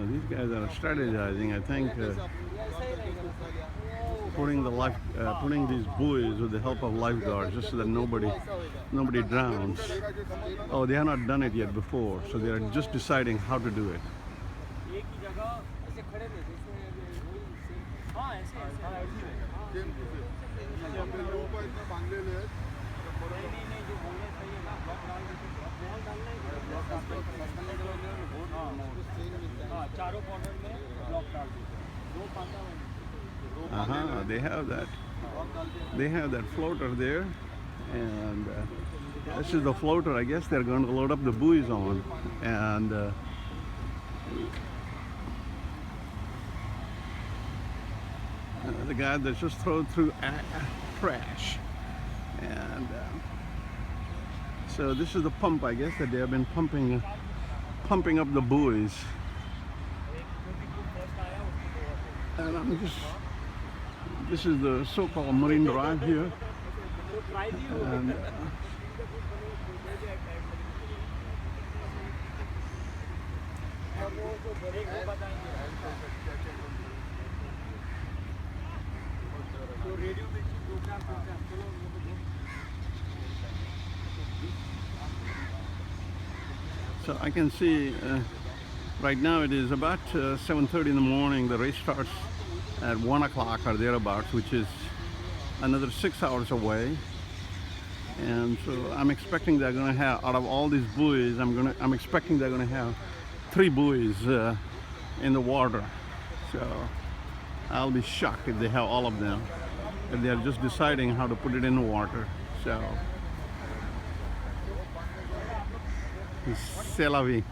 these guys are strategizing. I think putting these buoys with the help of lifeguards, just so that nobody drowns. Oh, they have not done it yet before, so they are just deciding how to do it. They have that. They have that floater there, and this is the floater. I guess they're going to load up the buoys on, and the guy that just thrown through trash, and so this is the pump. I guess that they have been pumping up the buoys, and this is the so-called Marine Drive here, and so I can see right now it is about 7:30 in the morning. The race starts at 1 o'clock or thereabouts, which is another 6 hours away. And so I'm expecting they're going to have, out of all these buoys, I'm expecting they're going to have 3 buoys in the water. So I'll be shocked if they have all of them, if they're just deciding how to put it in the water. So c'est la vie.